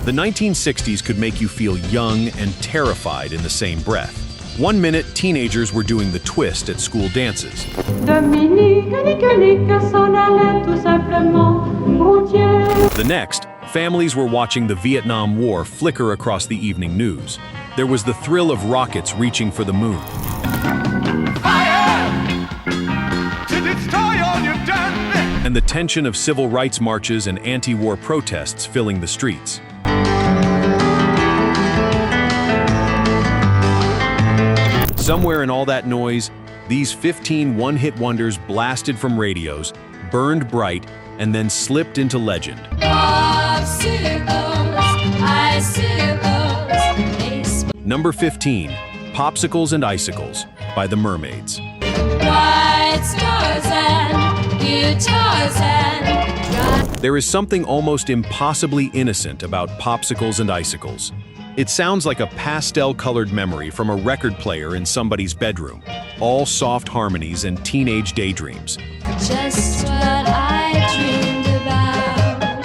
The 1960s could make you feel young and terrified in the same breath. One minute, teenagers were doing the twist at school dances. Dominique, s'en allait tout simplement. The next, families were watching the Vietnam War flicker across the evening news. There was the thrill of rockets reaching for the moon. And the tension of civil rights marches and anti-war protests filling the streets. Somewhere in all that noise, these 15 one-hit wonders blasted from radios, burned bright, and then slipped into legend. Number 15, Popsicles and Icicles by the Mermaids. There is something almost impossibly innocent about Popsicles and Icicles. It sounds like a pastel-colored memory from a record player in somebody's bedroom. All soft harmonies and teenage daydreams. Just what I dreamed about.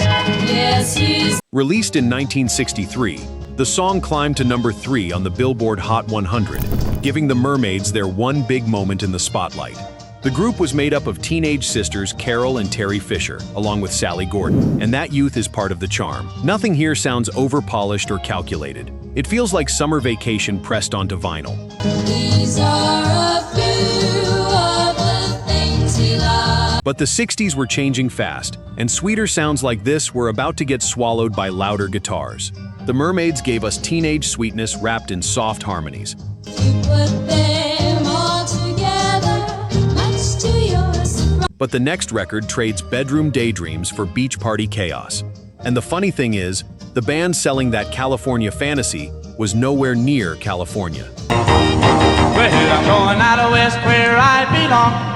Yes, Released in 1963, the song climbed to number 3 on the Billboard Hot 100, giving the Mermaids their one big moment in the spotlight. The group was made up of teenage sisters Carol and Terry Fisher, along with Sally Gordon, and that youth is part of the charm. Nothing here sounds over-polished or calculated. It feels like summer vacation pressed onto vinyl. These are a few of the things we love. But the 60s were changing fast, and sweeter sounds like this were about to get swallowed by louder guitars. The Mermaids gave us teenage sweetness wrapped in soft harmonies. You put them all together, much to your surprise. But the next record trades bedroom daydreams for beach party chaos. And the funny thing is, the band selling that California fantasy was nowhere near California. Well, I'm going out west where I belong.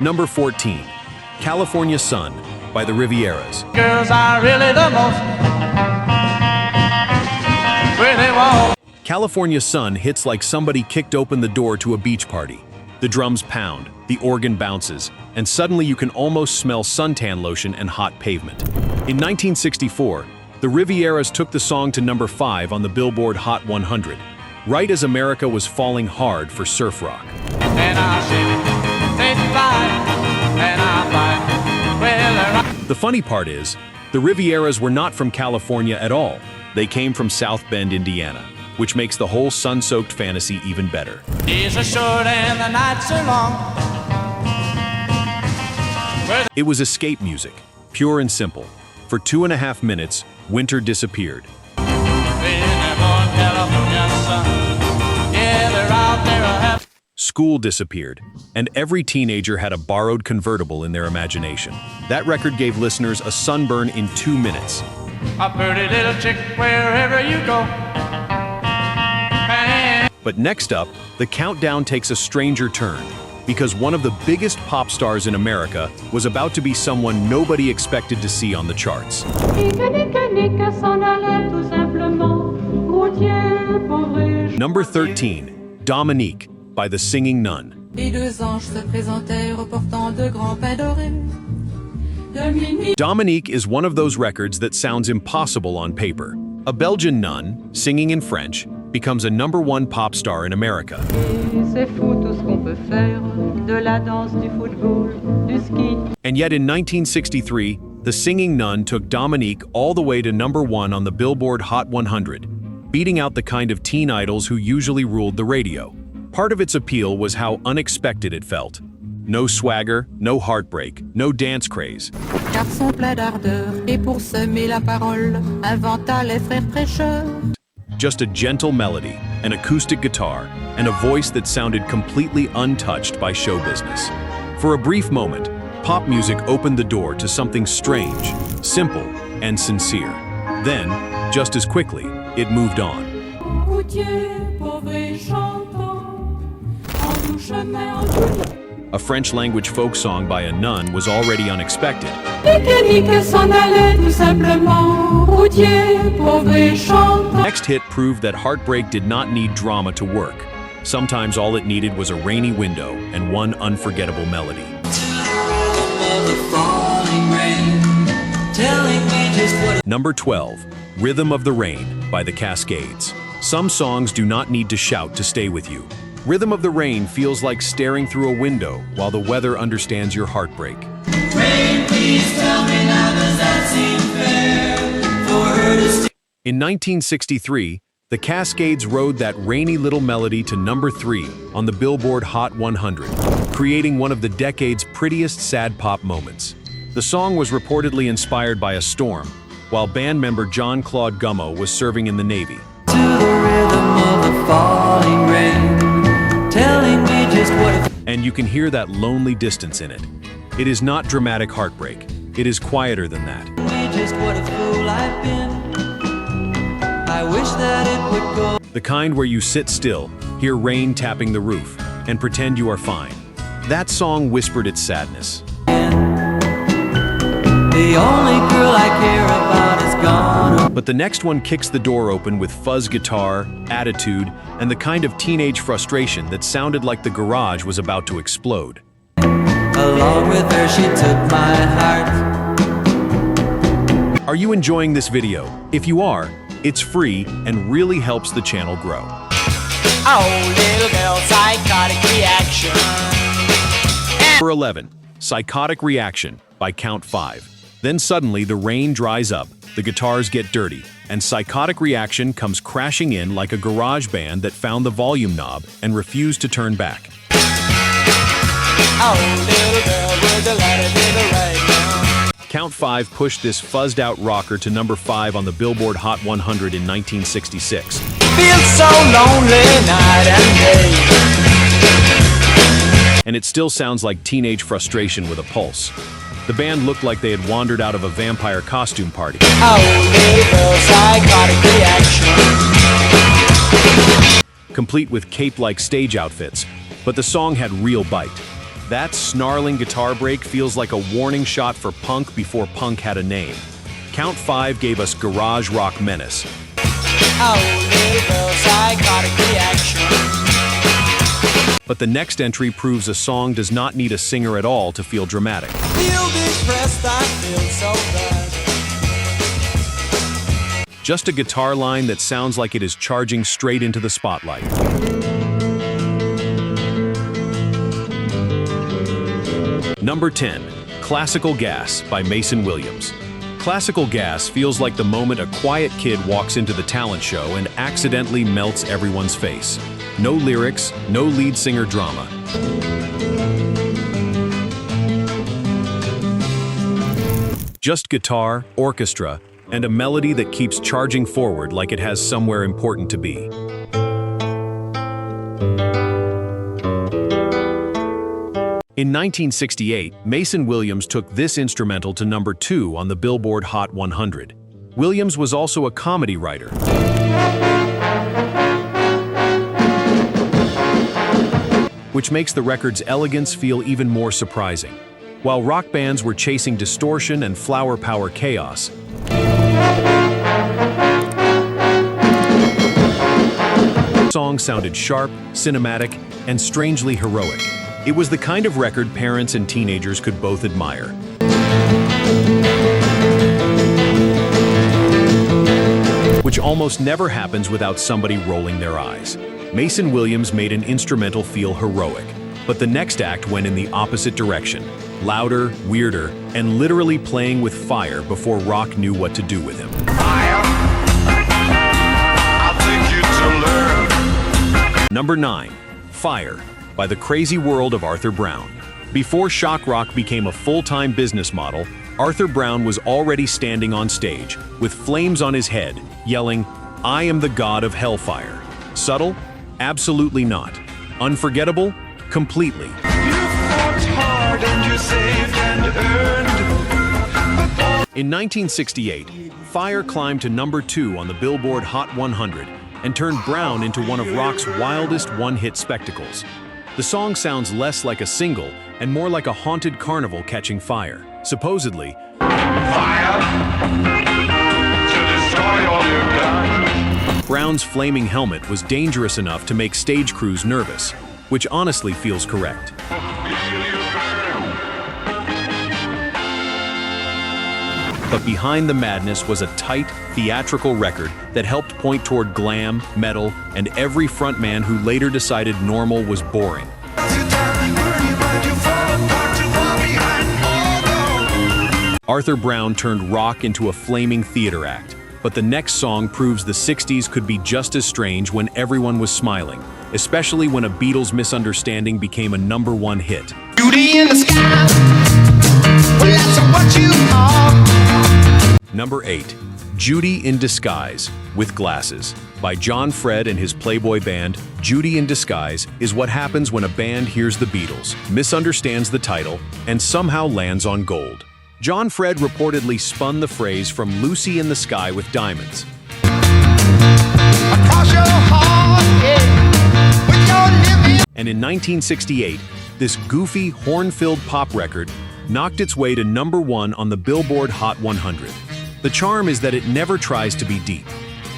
Number 14, California Sun by the Rivieras. Girls are really the most where they walk. California Sun hits like somebody kicked open the door to a beach party. The drums pound, the organ bounces, and suddenly you can almost smell suntan lotion and hot pavement. In 1964, the Rivieras took the song to number 5 on the Billboard Hot 100, right as America was falling hard for surf rock. And I'll shave it, say goodbye, and I'll fight. Well, The funny part is, the Rivieras were not from California at all. They came from South Bend, Indiana, which makes the whole sun-soaked fantasy even better. days are short and the nights are long. It was escape music, pure and simple. For 2.5 minutes, winter disappeared. School disappeared, and every teenager had a borrowed convertible in their imagination. That record gave listeners a sunburn in 2 minutes. A pretty little chick wherever you go. But next up, the countdown takes a stranger turn, because one of the biggest pop stars in America was about to be someone nobody expected to see on the charts. Number 13, Dominique by the Singing Nun. Dominique is one of those records that sounds impossible on paper. A Belgian nun, singing in French, becomes a number 1 pop star in America. And yet in 1963, the Singing Nun took Dominique all the way to number 1 on the Billboard Hot 100, beating out the kind of teen idols who usually ruled the radio. Part of its appeal was how unexpected it felt. No swagger, no heartbreak, no dance craze. Garçon plein d'ardeur, et pour semer la parole, inventa les frères prêcheurs. Just a gentle melody, an acoustic guitar, and a voice that sounded completely untouched by show business. For a brief moment, pop music opened the door to something strange, simple, and sincere. Then, just as quickly, it moved on. A French-language folk song by a nun was already unexpected. Next hit proved that heartbreak did not need drama to work. Sometimes all it needed was a rainy window and one unforgettable melody. Number 12, Rhythm of the Rain by the Cascades. Some songs do not need to shout to stay with you. Rhythm of the Rain feels like staring through a window while the weather understands your heartbreak. Rain, please tell me now, does that seem fair for her to stay? In 1963, the Cascades rode that rainy little melody to number 3 on the Billboard Hot 100, creating one of the decade's prettiest sad pop moments. The song was reportedly inspired by a storm, while band member John Claude Gummo was serving in the Navy. To the rhythm of the falling rain, telling me just what it And you can hear that lonely distance in it. It is not dramatic heartbreak. It is quieter than that. me just what a fool I've been. I wish that it would go. The kind where you sit still, hear rain tapping the roof, and pretend you are fine. That song whispered its sadness. The only girl I care about is gone. But the next one kicks the door open with fuzz guitar, attitude, and the kind of teenage frustration that sounded like the garage was about to explode. Along with her, she took my heart. Are you enjoying this video? If you are, it's free and really helps the channel grow. Oh, little girl, psychotic reaction. Number 11, Psychotic Reaction by Count 5. Then suddenly the rain dries up, the guitars get dirty, and Psychotic Reaction comes crashing in like a garage band that found the volume knob and refused to turn back. Oh, little girl with the letter in the rain. Count 5 pushed this fuzzed-out rocker to number 5 on the Billboard Hot 100 in 1966. Feel so lonely night and day. And it still sounds like teenage frustration with a pulse. The band looked like they had wandered out of a vampire costume party. Oh, little girl, psychotic reaction. Complete with cape-like stage outfits, but the song had real bite. That snarling guitar break feels like a warning shot for punk before punk had a name. Count 5 gave us garage rock menace. Oh, little girl, psychotic reaction. But the next entry proves a song does not need a singer at all to feel dramatic. Feel depressed, I feel so bad. Just a guitar line that sounds like it is charging straight into the spotlight. Number 10, Classical Gas by Maurice Williams. Classical Gas feels like the moment a quiet kid walks into the talent show and accidentally melts everyone's face. No lyrics, no lead singer drama. Just guitar, orchestra, and a melody that keeps charging forward like it has somewhere important to be. In 1968, Maurice Williams took this instrumental to number 2 on the Billboard Hot 100. Williams was also a comedy writer. Which makes the record's elegance feel even more surprising. While rock bands were chasing distortion and flower power chaos, the song sounded sharp, cinematic, and strangely heroic. It was the kind of record parents and teenagers could both admire. Which almost never happens without somebody rolling their eyes. Maurice Williams made an instrumental feel heroic, but the next act went in the opposite direction. Louder, weirder, and literally playing with fire before rock knew what to do with him. Number 9, Fire by The Crazy World of Arthur Brown. Before shock rock became a full-time business model, Arthur Brown was already standing on stage, with flames on his head, yelling, "I am the god of hellfire." Subtle? Absolutely not. Unforgettable? Completely. In 1968, Fire climbed to number 2 on the Billboard Hot 100 and turned Brown into one of rock's wildest one-hit spectacles. The song sounds less like a single and more like a haunted carnival catching fire. Supposedly, Brown's flaming helmet was dangerous enough to make stage crews nervous, which honestly feels correct. But behind the madness was a tight, theatrical record that helped point toward glam, metal, and every frontman who later decided normal was boring. Arthur Brown turned rock into a flaming theater act, but the next song proves the 60s could be just as strange when everyone was smiling, especially when a Beatles misunderstanding became a #1 hit. Judy in the sky, well that's what you call. Number 8, Judy in Disguise, with Glasses. By John Fred and his Playboy band, Judy in Disguise is what happens when a band hears the Beatles, misunderstands the title, and somehow lands on gold. John Fred reportedly spun the phrase from Lucy in the Sky with Diamonds. Across your heart, yeah, with your living. And in 1968, this goofy, horn-filled pop record knocked its way to #1 on the Billboard Hot 100. The charm is that it never tries to be deep.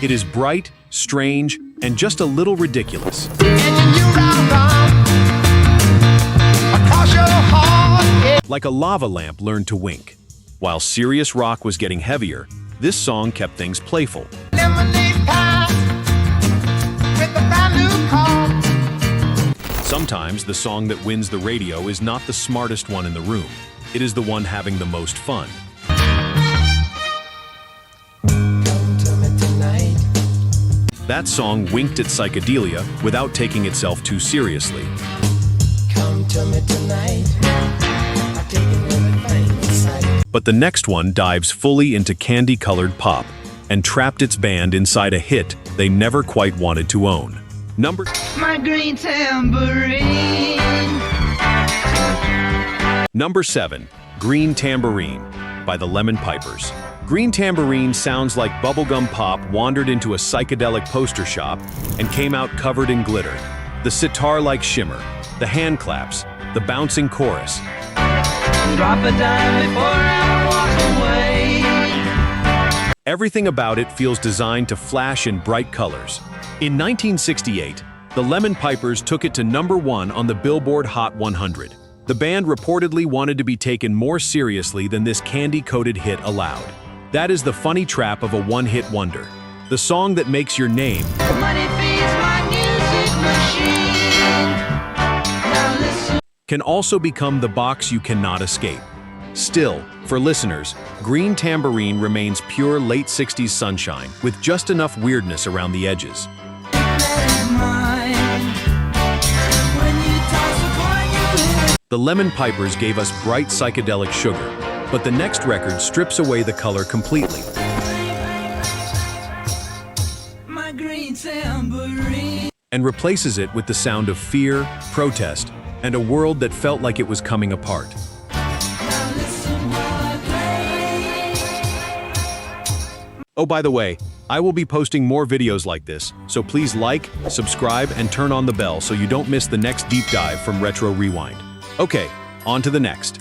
It is bright, strange, and just a little ridiculous. Like a lava lamp learned to wink. While serious rock was getting heavier, this song kept things playful. Sometimes the song that wins the radio is not the smartest one in the room. It is the one having the most fun. That song winked at psychedelia without taking itself too seriously. Come to me tonight. I've taken everything inside. But the next one dives fully into candy-colored pop and trapped its band inside a hit they never quite wanted to own. My green tambourine. Number 7, Green Tambourine by the Lemon Pipers. Green Tambourine sounds like bubblegum pop wandered into a psychedelic poster shop and came out covered in glitter. The sitar-like shimmer, the hand claps, the bouncing chorus. Drop a dime before I walk away. Everything about it feels designed to flash in bright colors. In 1968, the Lemon Pipers took it to #1 on the Billboard Hot 100. The band reportedly wanted to be taken more seriously than this candy-coated hit allowed. That is the funny trap of a one-hit wonder. The song that makes your name Money feeds my music machine. Now listen. can also become the box you cannot escape. Still, for listeners, Green Tambourine remains pure late 60s sunshine with just enough weirdness around the edges. The Lemon Pipers gave us bright psychedelic sugar, but the next record strips away the color completely. My green tambourine. And replaces it with the sound of fear, protest, and a world that felt like it was coming apart. Oh, by the way, I will be posting more videos like this, so please like, subscribe, and turn on the bell so you don't miss the next deep dive from Retro Rewind. Okay, on to the next.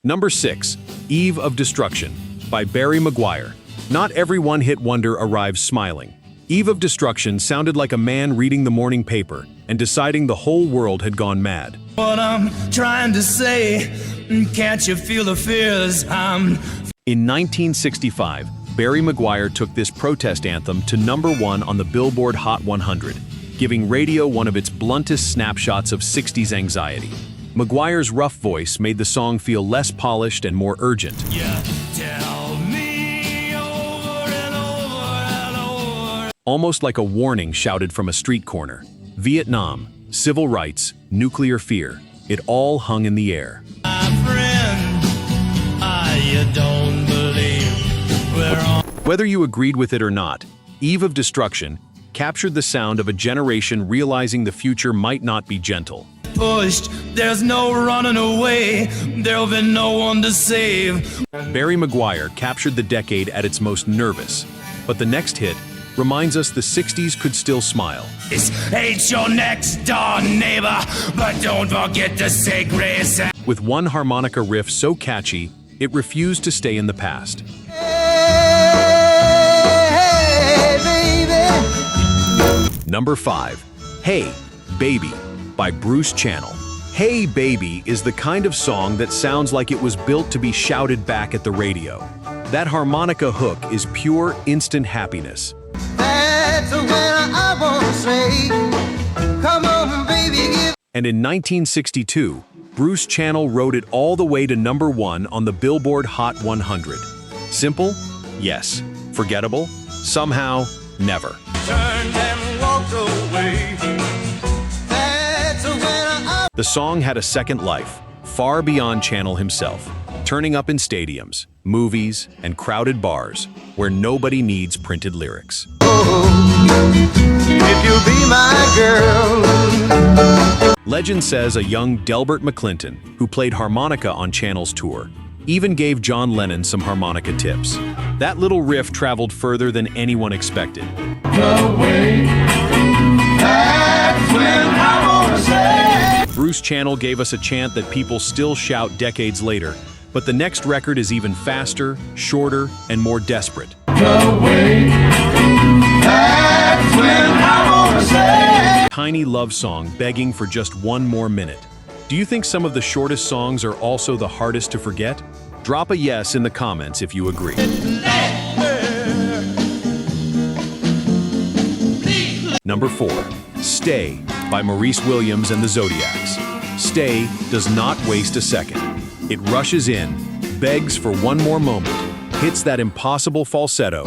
Number 6, Eve of Destruction by Barry McGuire. Not every one-hit wonder arrives smiling. Eve of Destruction sounded like a man reading the morning paper and deciding the whole world had gone mad. What I'm trying to say, can't you feel the fears In 1965, Barry McGuire took this protest anthem to #1 on the Billboard Hot 100, giving radio one of its bluntest snapshots of 60s anxiety. McGuire's rough voice made the song feel less polished and more urgent. Yeah, tell me over and over and over. Almost like a warning shouted from a street corner. Vietnam, civil rights, nuclear fear, it all hung in the air. My friend, you don't believe we're on. Whether you agreed with it or not, Eve of Destruction captured the sound of a generation realizing the future might not be gentle. Pushed, there's no running away, there'll be no one to save. Barry McGuire captured the decade at its most nervous, but the next hit reminds us the 60s could still smile. Hate your next door neighbor, but don't forget to say grace. With one harmonica riff so catchy, it refused to stay in the past. Number 5, Hey, Baby by Bruce Channel. Hey Baby is the kind of song that sounds like it was built to be shouted back at the radio. That harmonica hook is pure instant happiness. That's when I wanna say, come on, baby, give. And in 1962, Bruce Channel rode it all the way to #1 on the Billboard Hot 100. Simple? Yes. Forgettable? Somehow, never. Turned and walked away. That's when I. The song had a second life, far beyond Channel himself, turning up in stadiums, movies, and crowded bars where nobody needs printed lyrics. If you'll be my girl. Legend says a young Delbert McClinton, who played harmonica on Channel's tour, even gave John Lennon some harmonica tips. That little riff traveled further than anyone expected. That's when I wanna say. Bruce Channel gave us a chant that people still shout decades later, but the next record is even faster, shorter, and more desperate. That's when I wanna say. Tiny love song begging for just one more minute. Do you think some of the shortest songs are also the hardest to forget? Drop a yes in the comments if you agree. Number 4, Stay by Maurice Williams and the Zodiacs. Stay does not waste a second. It rushes in, begs for one more moment, hits that impossible falsetto,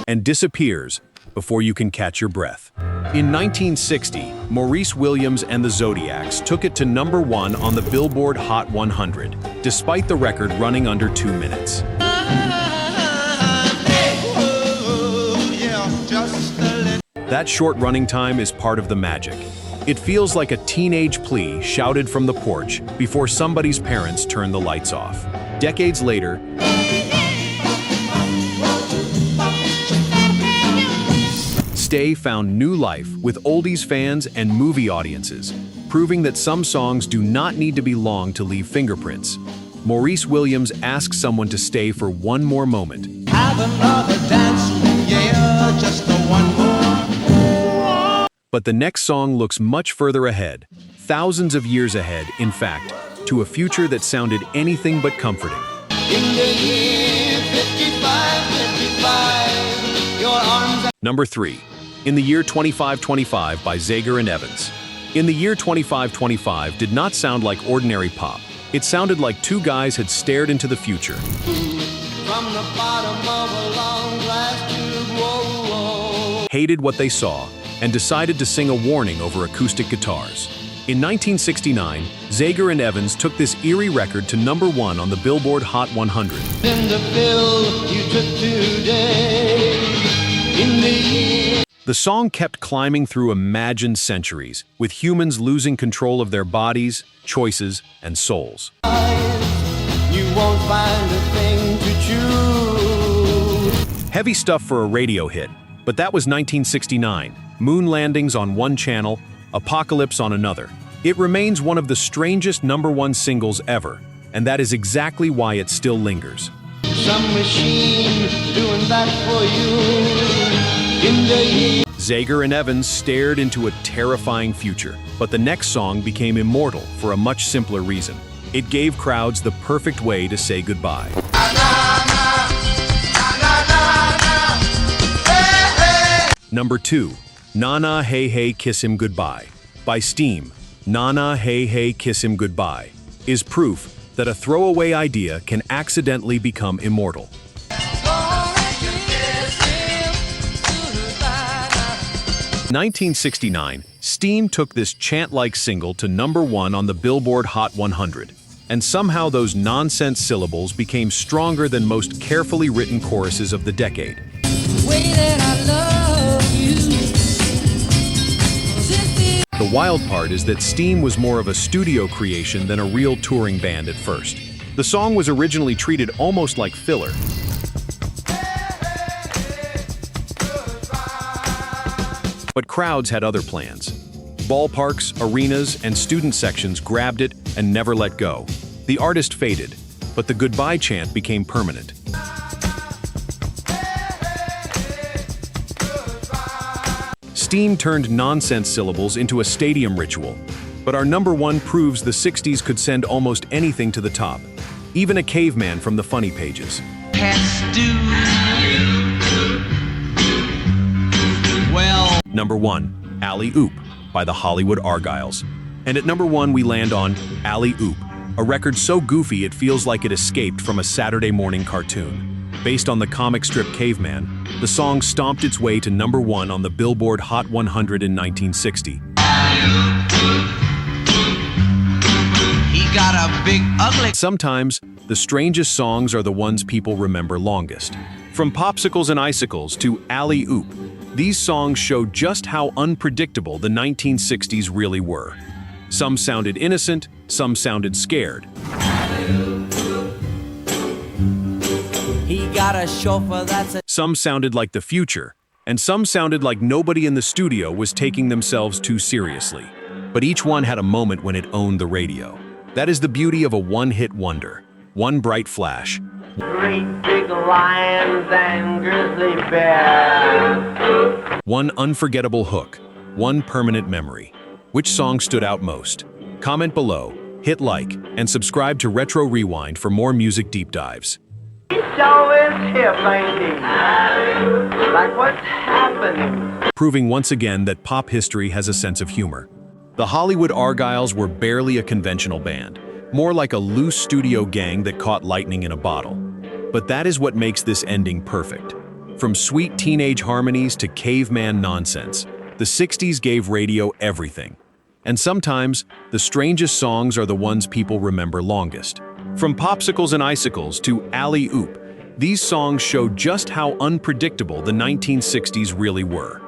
and disappears before you can catch your breath. In 1960, Maurice Williams and the Zodiacs took it to #1 on the Billboard Hot 100, despite the record running under 2 minutes. That short running time is part of the magic. It feels like a teenage plea shouted from the porch before somebody's parents turn the lights off. Decades later, Stay found new life with oldies fans and movie audiences, proving that some songs do not need to be long to leave fingerprints. Maurice Williams asks someone to stay for one more moment. Have another dance, yeah, just the one more. But the next song looks much further ahead, thousands of years ahead, in fact, to a future that sounded anything but comforting. In the year 55, your arms. Number 3, In the Year 2525 by Zager and Evans. In the Year 2525 did not sound like ordinary pop. It sounded like two guys had stared into the future. From the bottom of a long glass tube, whoa, whoa. Hated what they saw, and decided to sing a warning over acoustic guitars. In 1969, Zager and Evans took this eerie record to #1 on the Billboard Hot 100. In the bill you took today, in the year. The song kept climbing through imagined centuries, with humans losing control of their bodies, choices, and souls. You won't find a thing to choose. Heavy stuff for a radio hit, but that was 1969. Moon landings on one channel, apocalypse on another. It remains one of the strangest #1 singles ever, and that is exactly why it still lingers. Some machine doing that for you. In the year. Zager and Evans stared into a terrifying future, but the next song became immortal for a much simpler reason. It gave crowds the perfect way to say goodbye. Number 2, Na Na Hey Hey Kiss Him Goodbye by Steam. Na Na Hey Hey Kiss Him Goodbye is proof that a throwaway idea can accidentally become immortal. 1969, Steam took this chant-like single to #1 on the Billboard Hot 100, and somehow those nonsense syllables became stronger than most carefully written choruses of the decade. The wild part is that Steam was more of a studio creation than a real touring band at first. The song was originally treated almost like filler. But crowds had other plans. Ballparks, arenas, and student sections grabbed it and never let go. The artist faded, but the goodbye chant became permanent. Steam turned nonsense syllables into a stadium ritual. But our number one proves the 60s could send almost anything to the top. Even a caveman from the funny pages. Well, Number 1, Alley Oop by the Hollywood Argyles. And at number 1 we land on Alley Oop, a record so goofy it feels like it escaped from a Saturday morning cartoon. Based on the comic strip Caveman, the song stomped its way to number 1 on the Billboard Hot 100 in 1960. he got a big ugly. Sometimes, the strangest songs are the ones people remember longest. From Popsicles and Icicles to Alley Oop, these songs show just how unpredictable the 1960s really were. Some sounded innocent, some sounded scared. He got a chauffeur that's a Some sounded like the future, and some sounded like nobody in the studio was taking themselves too seriously. But each one had a moment when it owned the radio. That is the beauty of a one-hit wonder. One bright flash. Great big lions and grizzly bears. One unforgettable hook. One permanent memory. Which song stood out most? Comment below, hit like, and subscribe to Retro Rewind for more music deep dives. He show is hip, ain't he? Like what's happening? Proving once again that pop history has a sense of humor. The Hollywood Argyles were barely a conventional band, more like a loose studio gang that caught lightning in a bottle. But that is what makes this ending perfect. From sweet teenage harmonies to caveman nonsense, the 60s gave radio everything. And sometimes, the strangest songs are the ones people remember longest. From Popsicles and Icicles to Alley Oop, these songs show just how unpredictable the 1960s really were.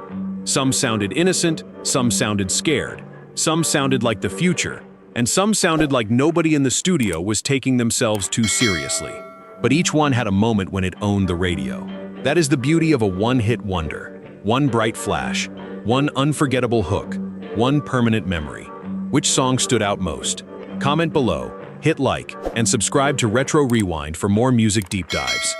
Some sounded innocent, some sounded scared, some sounded like the future, and some sounded like nobody in the studio was taking themselves too seriously. But each one had a moment when it owned the radio. That is the beauty of a one-hit wonder. One bright flash, one unforgettable hook, one permanent memory. Which song stood out most? Comment below, hit like, and subscribe to Retro Rewind for more music deep dives.